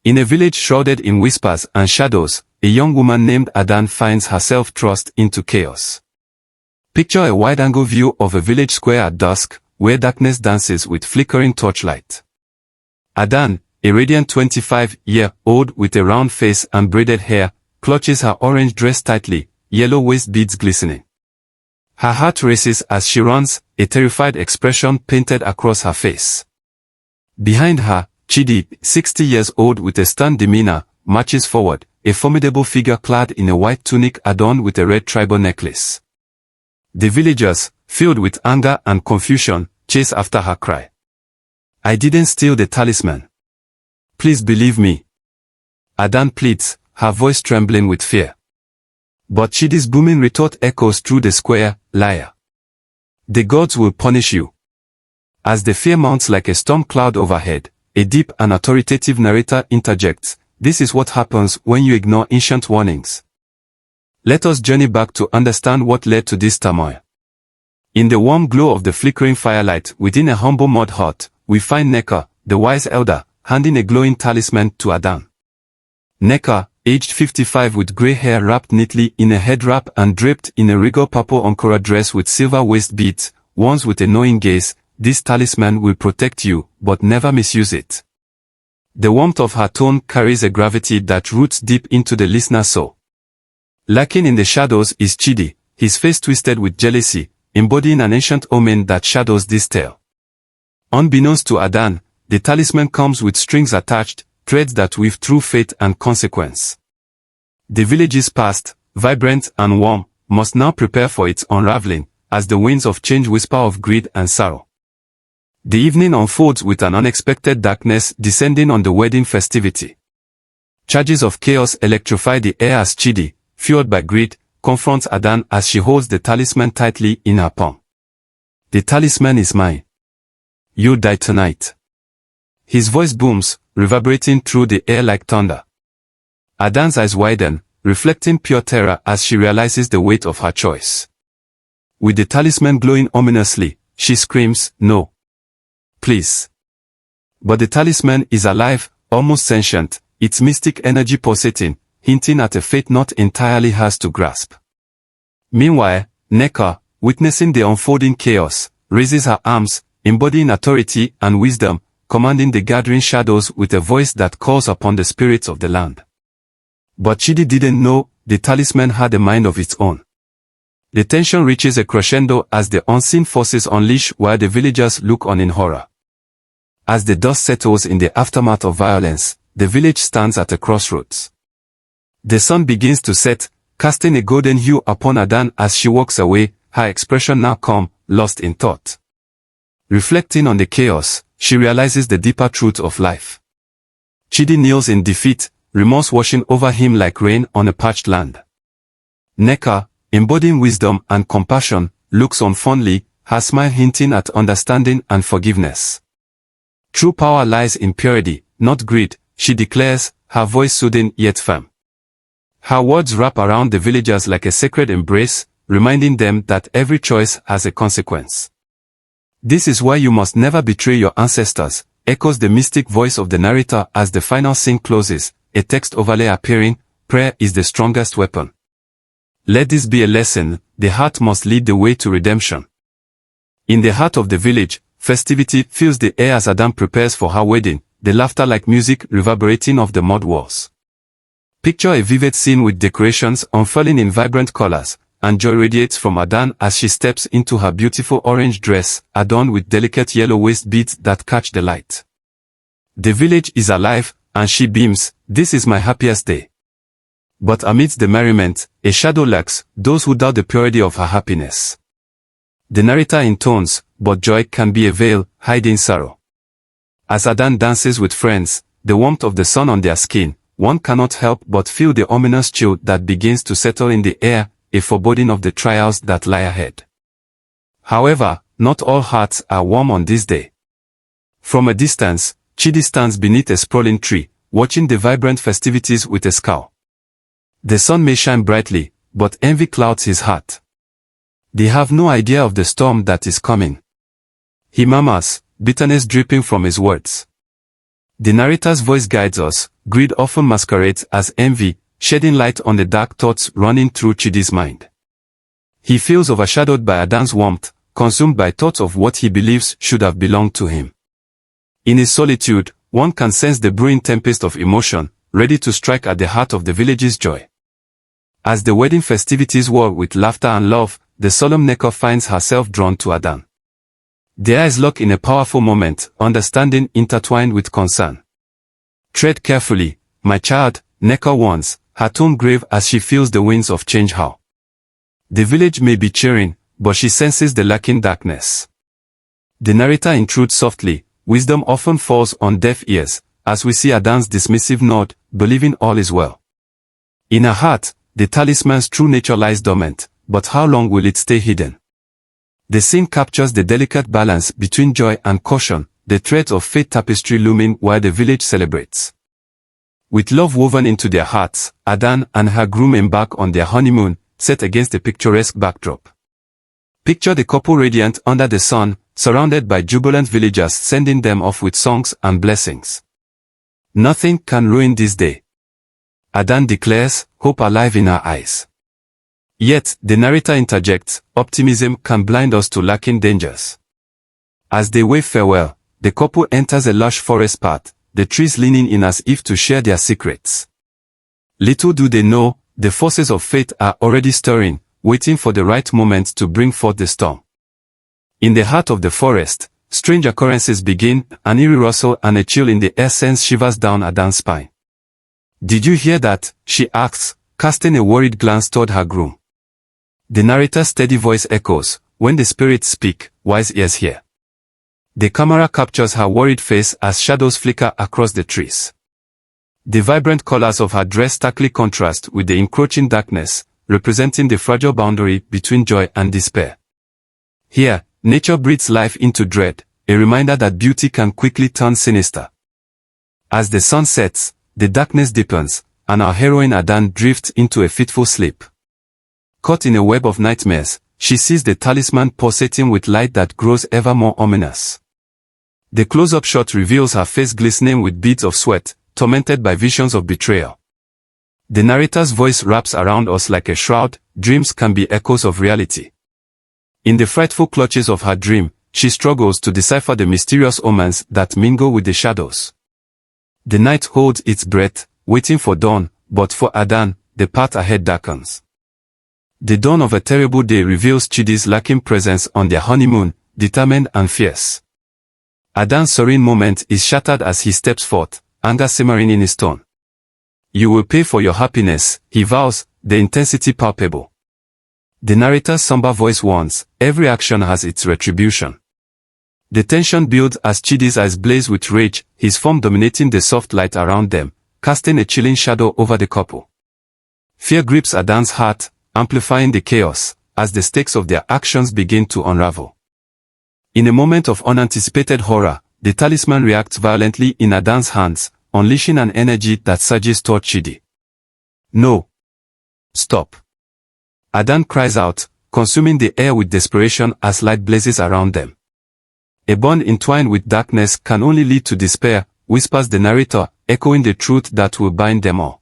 In a village shrouded in whispers and shadows, a young woman named Adanne finds herself thrust into chaos. Picture a wide-angle view of a village square at dusk, where darkness dances with flickering torchlight. Adanne, a radiant 25-year-old with a round face and braided hair, clutches her orange dress tightly, yellow waist beads glistening. Her heart races as she runs, a terrified expression painted across her face. Behind her, Chidi, 60 years old with a stern demeanor, marches forward, a formidable figure clad in a white tunic adorned with a red tribal necklace. The villagers, filled with anger and confusion, chase after her cry. "I didn't steal the talisman. Please believe me." Adanne pleads, her voice trembling with fear. But Chidi's booming retort echoes through the square, "Liar. The gods will punish you." As the fear mounts like a storm cloud overhead, a deep and authoritative narrator interjects, "This is what happens when you ignore ancient warnings." Let us journey back to understand what led to this turmoil. In the warm glow of the flickering firelight within a humble mud hut, we find Nneka, the wise elder, handing a glowing talisman to Adanne. Nneka, aged 55 with grey hair wrapped neatly in a head wrap and draped in a regal purple ankara dress with silver waist beads, warns with a knowing gaze, "This talisman will protect you, but never misuse it." The warmth of her tone carries a gravity that roots deep into the listener's soul. Lurking in the shadows is Chidi, his face twisted with jealousy, embodying an ancient omen that shadows this tale. Unbeknownst to Adanne, the talisman comes with strings attached, threads that weave through fate and consequence. The village's past, vibrant and warm, must now prepare for its unraveling, as the winds of change whisper of greed and sorrow. The evening unfolds with an unexpected darkness descending on the wedding festivity. Charges of chaos electrify the air as Chidi, fueled by greed, confronts Adanne as she holds the talisman tightly in her palm. "The talisman is mine. You'll die tonight." His voice booms, reverberating through the air like thunder. Adanne's eyes widen, reflecting pure terror as she realizes the weight of her choice. With the talisman glowing ominously, she screams, "No. Please." But the talisman is alive, almost sentient, its mystic energy pulsating, hinting at a fate not entirely hers to grasp. Meanwhile, Nneka, witnessing the unfolding chaos, raises her arms, embodying authority and wisdom, commanding the gathering shadows with a voice that calls upon the spirits of the land. But Chidi didn't know the talisman had a mind of its own. The tension reaches a crescendo as the unseen forces unleash while the villagers look on in horror. As the dust settles in the aftermath of violence, the village stands at a crossroads. The sun begins to set, casting a golden hue upon Adanne as she walks away, her expression now calm, lost in thought. Reflecting on the chaos, she realizes the deeper truth of life. Chidi kneels in defeat, remorse washing over him like rain on a parched land. Nneka, embodying wisdom and compassion, looks on fondly, her smile hinting at understanding and forgiveness. True power lies in purity, not greed, she declares, her voice soothing yet firm. Her words wrap around the villagers like a sacred embrace, reminding them that every choice has a consequence. "This is why you must never betray your ancestors," echoes the mystic voice of the narrator as the final scene closes, a text overlay appearing, "Prayer is the strongest weapon. Let this be a lesson, the heart must lead the way to redemption." In the heart of the village, festivity fills the air as Adanne prepares for her wedding, the laughter like music reverberating off the mud walls. Picture a vivid scene with decorations unfurling in vibrant colors, and joy radiates from Adanne as she steps into her beautiful orange dress, adorned with delicate yellow waist beads that catch the light. The village is alive, and she beams, "This is my happiest day." But amidst the merriment, a shadow lurks, those who doubt the purity of her happiness. The narrator intones, "But joy can be a veil, hiding sorrow." As Adanne dances with friends, the warmth of the sun on their skin, one cannot help but feel the ominous chill that begins to settle in the air, a foreboding of the trials that lie ahead. However, not all hearts are warm on this day. From a distance, Chidi stands beneath a sprawling tree, watching the vibrant festivities with a scowl. The sun may shine brightly, but envy clouds his heart. They have no idea of the storm that is coming. He murmurs, bitterness dripping from his words. The narrator's voice guides us. Greed often masquerades as envy, shedding light on the dark thoughts running through Chidi's mind. He feels overshadowed by Adanne's warmth, consumed by thoughts of what he believes should have belonged to him. In his solitude, one can sense the brewing tempest of emotion, ready to strike at the heart of the village's joy. As the wedding festivities whirl with laughter and love, the solemn Nneka finds herself drawn to Adanne. Their eyes lock in a powerful moment, understanding intertwined with concern. Tread carefully, my child, Nneka warns, her tone grave as she feels the winds of change howl. The village may be cheering, but she senses the lurking darkness. The narrator intrudes softly. Wisdom often falls on deaf ears, as we see Adanne's dismissive nod, believing all is well. In her heart, the talisman's true nature lies dormant, but how long will it stay hidden? The scene captures the delicate balance between joy and caution, the threads of fate tapestry looming while the village celebrates. With love woven into their hearts, Adanne and her groom embark on their honeymoon, set against a picturesque backdrop. Picture the couple radiant under the sun, surrounded by jubilant villagers sending them off with songs and blessings. Nothing can ruin this day. Adanne declares, hope alive in her eyes. Yet, the narrator interjects, optimism can blind us to lurking dangers. As they wave farewell, the couple enters a lush forest path, the trees leaning in as if to share their secrets. Little do they know, the forces of fate are already stirring, waiting for the right moment to bring forth the storm. In the heart of the forest, strange occurrences begin, an eerie rustle and a chill in the air sends shivers down Adanne's spine. Did you hear that? She asks, casting a worried glance toward her groom. The narrator's steady voice echoes, when the spirits speak, wise ears hear. The camera captures her worried face as shadows flicker across the trees. The vibrant colors of her dress starkly contrast with the encroaching darkness, representing the fragile boundary between joy and despair. Here, nature breathes life into dread, a reminder that beauty can quickly turn sinister. As the sun sets, the darkness deepens, and our heroine Adanne drifts into a fitful sleep. Caught in a web of nightmares, she sees the talisman pulsating with light that grows ever more ominous. The close-up shot reveals her face glistening with beads of sweat, tormented by visions of betrayal. The narrator's voice wraps around us like a shroud, dreams can be echoes of reality. In the frightful clutches of her dream, she struggles to decipher the mysterious omens that mingle with the shadows. The night holds its breath, waiting for dawn, but for Adanne, the path ahead darkens. The dawn of a terrible day reveals Chidi's lurking presence on their honeymoon, determined and fierce. Adanne's serene moment is shattered as he steps forth, anger simmering in his tone. You will pay for your happiness, he vows, the intensity palpable. The narrator's somber voice warns, every action has its retribution. The tension builds as Chidi's eyes blaze with rage, his form dominating the soft light around them, casting a chilling shadow over the couple. Fear grips Adanne's heart, amplifying the chaos, as the stakes of their actions begin to unravel. In a moment of unanticipated horror, the talisman reacts violently in Adanne's hands, unleashing an energy that surges toward Chidi. No. Stop. Adanne cries out, consuming the air with desperation as light blazes around them. A bond entwined with darkness can only lead to despair, whispers the narrator, echoing the truth that will bind them all.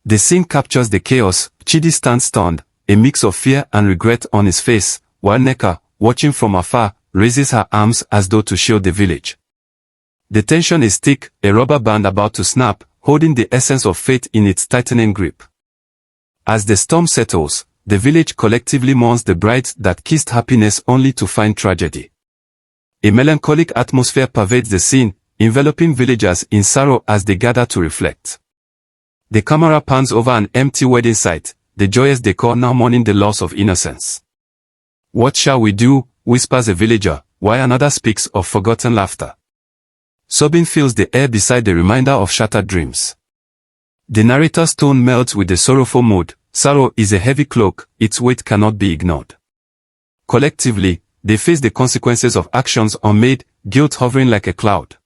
The scene captures the chaos. Chidi stands stunned, a mix of fear and regret on his face, while Nneka, watching from afar, raises her arms as though to shield the village. The tension is thick, a rubber band about to snap, holding the essence of fate in its tightening grip. As the storm settles, the village collectively mourns the bride that kissed happiness only to find tragedy. A melancholic atmosphere pervades the scene, enveloping villagers in sorrow as they gather to reflect. The camera pans over an empty wedding site, the joyous decor now mourning the loss of innocence. What shall we do? Whispers a villager, while another speaks of forgotten laughter. Sobbing fills the air beside the reminder of shattered dreams. The narrator's tone melts with the sorrowful mood. Sorrow is a heavy cloak, its weight cannot be ignored. Collectively, they face the consequences of actions unmade, guilt hovering like a cloud.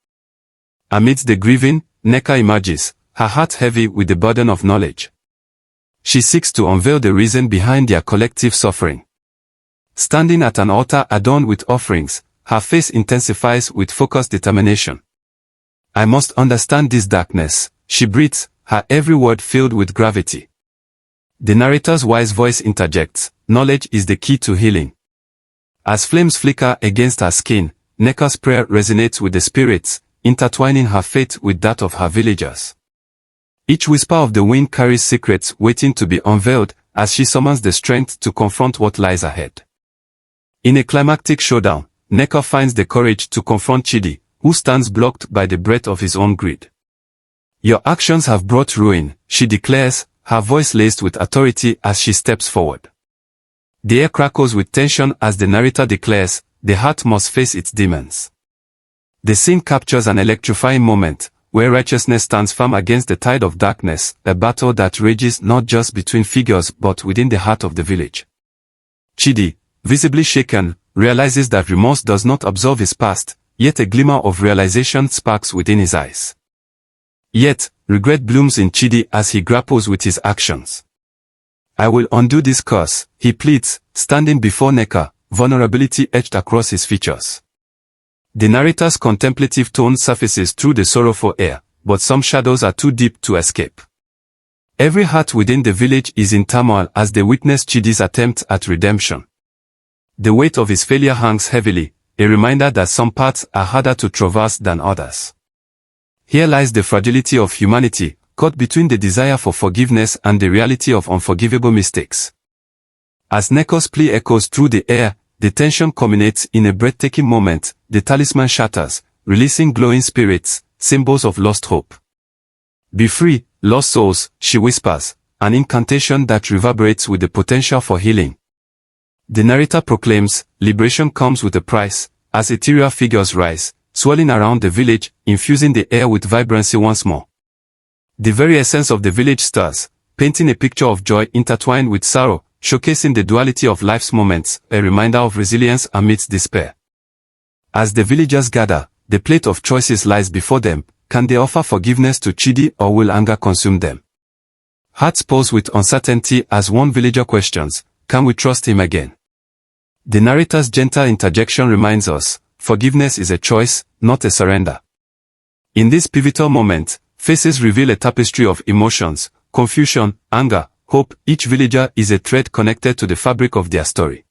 Amidst the grieving, Nneka emerges, her heart heavy with the burden of knowledge. She seeks to unveil the reason behind their collective suffering. Standing at an altar adorned with offerings, her face intensifies with focused determination. I must understand this darkness, she breathes, her every word filled with gravity. The narrator's wise voice interjects, knowledge is the key to healing. As flames flicker against her skin, Nneka's prayer resonates with the spirits, intertwining her faith with that of her villagers. Each whisper of the wind carries secrets waiting to be unveiled as she summons the strength to confront what lies ahead. In a climactic showdown, Nneka finds the courage to confront Chidi, who stands blocked by the breath of his own greed. Your actions have brought ruin, she declares, her voice laced with authority as she steps forward. The air crackles with tension as the narrator declares, the heart must face its demons. The scene captures an electrifying moment, where righteousness stands firm against the tide of darkness, a battle that rages not just between figures but within the heart of the village. Chidi, visibly shaken, realizes that remorse does not absolve his past, yet a glimmer of realization sparks within his eyes. Yet, regret blooms in Chidi as he grapples with his actions. I will undo this curse, he pleads, standing before Nneka, vulnerability etched across his features. The narrator's contemplative tone surfaces through the sorrowful air, but some shadows are too deep to escape. Every heart within the village is in turmoil as they witness Chidi's attempt at redemption. The weight of his failure hangs heavily, a reminder that some paths are harder to traverse than others. Here lies the fragility of humanity, caught between the desire for forgiveness and the reality of unforgivable mistakes. As Nneka's plea echoes through the air, the tension culminates in a breathtaking moment. The talisman shatters, releasing glowing spirits, symbols of lost hope. Be free, lost souls, she whispers, an incantation that reverberates with the potential for healing. The narrator proclaims, liberation comes with a price, as ethereal figures rise, swirling around the village, infusing the air with vibrancy once more. The very essence of the village stirs, painting a picture of joy intertwined with sorrow, showcasing the duality of life's moments, a reminder of resilience amidst despair. As the villagers gather, the plate of choices lies before them. Can they offer forgiveness to Chidi or will anger consume them? Hearts pulse with uncertainty as one villager questions, can we trust him again? The narrator's gentle interjection reminds us, forgiveness is a choice, not a surrender. In this pivotal moment, faces reveal a tapestry of emotions, confusion, anger, hope. Each villager is a thread connected to the fabric of their story.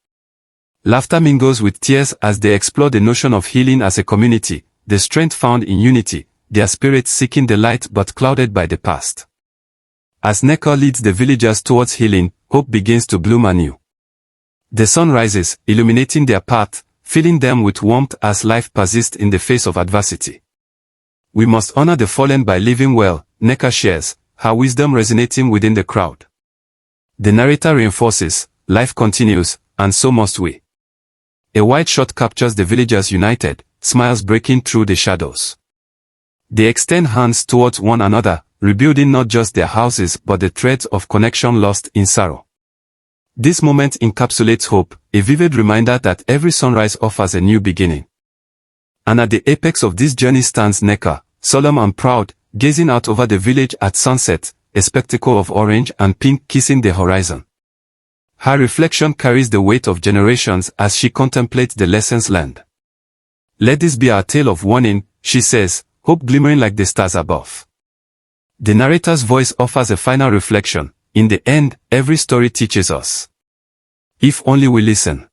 Laughter mingles with tears as they explore the notion of healing as a community, the strength found in unity, their spirits seeking the light but clouded by the past. As Nneka leads the villagers towards healing, hope begins to bloom anew. The sun rises, illuminating their path, filling them with warmth as life persists in the face of adversity. We must honor the fallen by living well, Nneka shares, her wisdom resonating within the crowd. The narrator reinforces, life continues, and so must we. A wide shot captures the villagers united, smiles breaking through the shadows. They extend hands towards one another, rebuilding not just their houses but the threads of connection lost in sorrow. This moment encapsulates hope, a vivid reminder that every sunrise offers a new beginning. And at the apex of this journey stands Nneka, solemn and proud, gazing out over the village at sunset, a spectacle of orange and pink kissing the horizon. Her reflection carries the weight of generations as she contemplates the lessons learned. Let this be our tale of warning, she says, hope glimmering like the stars above. The narrator's voice offers a final reflection. In the end, every story teaches us. If only we listen.